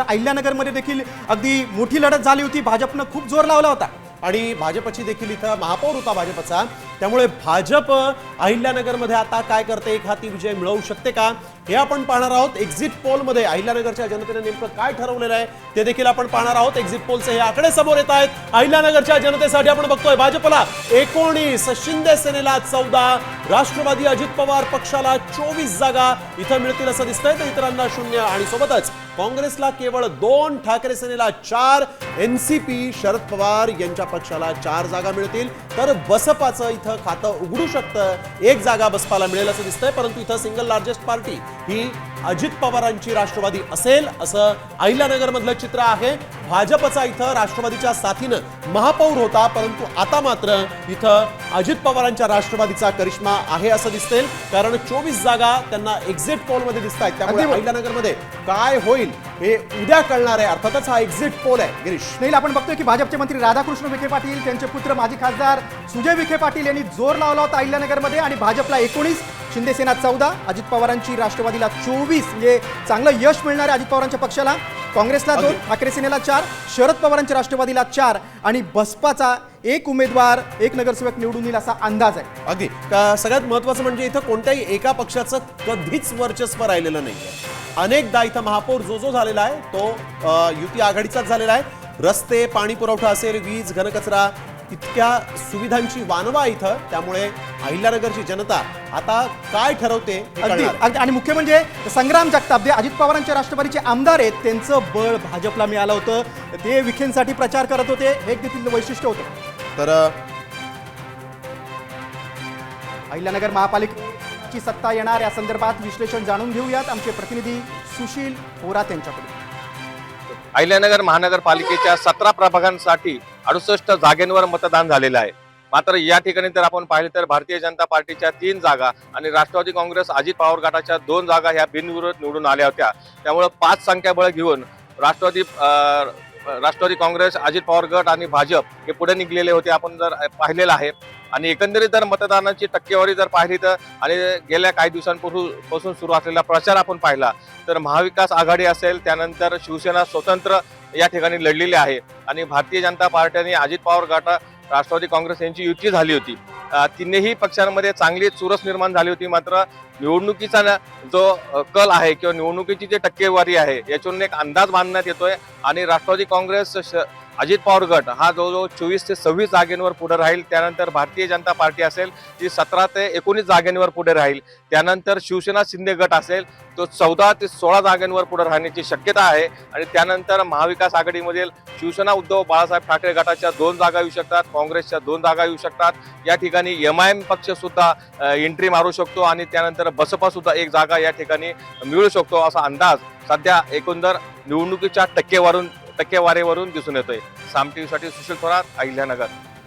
अहिल्यानगरमध्ये देखील अगदी मोठी लढत झाली होती, भाजपनं खूप जोर लावला होता आणि भाजपची देखील इथं महापौर होता भाजपचा, त्यामुळे भाजप अहिल्यानगरमध्ये आता काय करते, एक हाती विजय मिळवू शकते का हे आपण पाहणार आहोत। एक्झिट पोलमध्ये अहिल्यानगरच्या जनतेने नेमकं काय ठरवलेलं आहे ते देखील आपण पाहणार आहोत। एक्झिट पोलचे हे आकडे समोर येत आहेत। अहिल्यानगरच्या जनतेसाठी आपण बघतोय भाजपला 19, शिंदे सेनेला 14, राष्ट्रवादी अजित पवार पक्षाला 24 जागा इथं मिळतील असं दिसतंय, तर इतरांना 0 आणि सोबतच काँग्रेसला केवळ 2, ठाकरे सेनेला 4, एनसीपी शरद पवार यांच्या पक्षाला 4 जागा मिळतील, तर बसपाचं इथं खातं उघडू शकतं, 1 जागा बसपाला मिळेल असं दिसतंय। परंतु इथं सिंगल लार्जेस्ट पार्टी ही अजित पवारांची राष्ट्रवादी असेल असं अहिल्यानगर मधलं चित्र आहे। भाजपचा इथं राष्ट्रवादीच्या साथीनं महापौर होता, परंतु आता मात्र इथं अजित पवारांच्या राष्ट्रवादीचा करिश्मा आहे असं दिसते, कारण 24 जागा त्यांना एक्झिट पोल मध्ये दिसत आहेत। त्यामुळे अहिल्यानगरमध्ये काय होईल हे उद्या कळणार आहे। अर्थातच हा एक्झिट पोल आहे। गिरीश, नाही, आपण बघतोय की भाजपचे मंत्री राधाकृष्ण विखे पाटील, त्यांचे पुत्र माजी खासदार सुजय विखे पाटील यांनी जोर लावला होता अहिल्यानगरमध्ये, आणि भाजपला 19, शिंदे सेना 14, अजित पवारांची राष्ट्रवादीला 24, म्हणजे चांगलं यश मिळणार आहे अजित पवारांच्या पक्षाला। काँग्रेसला 2, ठाकरे सेनेला 4, शरद पवारांच्या राष्ट्रवादीला 4 आणि बसपाचा 1 उमेदवार 1 नगरसेवक निवडून येईल असा अंदाज आहे। अगदी सगळ्यात महत्त्वाचं म्हणजे इथं कोणत्याही एका पक्षाचं कधीच वर्चस्व राहिलेलं नाहीये। अनेकदा इथं महापौर जो झालेला आहे तो युती आघाडीचाच झालेला आहे। रस्ते, पाणी पुरवठा असेल, वीज, घनकचरा, इतक्या सुविधांची वानवा इथं, त्यामुळे अहिल्यानगरची जनता आता काय ठरवते हे कळणार। अगदी, आणि मुख्य म्हणजे संग्राम जगताप जे अजित पवारांच्या राष्ट्रवादीचे आमदार आहेत, त्यांचं बळ भाजपला मिळालं होतं, ते विखेंसाठी प्रचार करत होते, हे देखील वैशिष्ट्य होतं। तर अहिल्यानगर महापालिकेची सत्ता येणार या संदर्भात विश्लेषण जाणून घेऊयात आमचे प्रतिनिधी सुशील होरात यांच्याकडून। अहिल्यानगर महानगरपालिकेच्या 17 प्रभागांसाठी 68 जागेंवर मतदान झालेलं आहे। मात्र या ठिकाणी जर आपण पाहिले तर भारतीय जनता पार्टीच्या 3 जागा आणि राष्ट्रवादी काँग्रेस अजित पवार गटाच्या 2 जागा ह्या बिनविरोध निवडून आल्या होत्या। त्यामुळे 5 संख्याबळ घेऊन राष्ट्रवादी काँग्रेस, अजित पवार गट आणि भाजप हे पुढे निघलेले होते, आपण जर पाहिलेलं आहे। आणि एकंदरीत जर मतदानाची टक्केवारी जर पाहिली तर आणि गेल्या काही दिवसांपासून सुरू असलेला प्रचार आपण पाहिला तर महाविकास आघाडी असेल, त्यानंतर शिवसेना स्वतंत्र या ठिकाणी लढलेली आहे आणि भारतीय जनता पार्टीने अजित पवार गट, राष्ट्रवादी काँग्रेस यांची युती झाली होती। तिन्ही पक्षांमध्ये चांगली चुरस निर्माण झाली होती। मात्र निवडणुकीचा जो कल आहे किंवा निवडणुकीची जी टक्केवारी आहे याच्यावरून एक अंदाज बांधण्यात येतोय आणि राष्ट्रवादी काँग्रेस, अजित पवार गट हा जवळजवळ 24 ते 26 जागेंवर पुढे राहील। त्यानंतर भारतीय जनता पार्टी असेल ती 17 ते 19 जागेंवर पुढे राहील। त्यानंतर शिवसेना शिंदे गट असेल तो 14 ते 16 जागेंवर पुढे राहण्याची शक्यता आहे। आणि त्यानंतर महाविकास आघाडीमधील शिवसेना उद्धव बाळासाहेब ठाकरे गटाच्या 2 जागा येऊ शकतात, काँग्रेसच्या 2 जागा येऊ शकतात। या ठिकाणी MIM पक्ष सुद्धा एंट्री मारू शकतो आणि त्यानंतर बसपा सुद्धा 1 जागा या ठिकाणी मिळू शकतो असा अंदाज सध्या एकंदर निवडणुकीच्या टक्केवारीवरून दिसून येतोय। साम टीव्हीसाठी सुशील थोरात, अहिल्यानगर।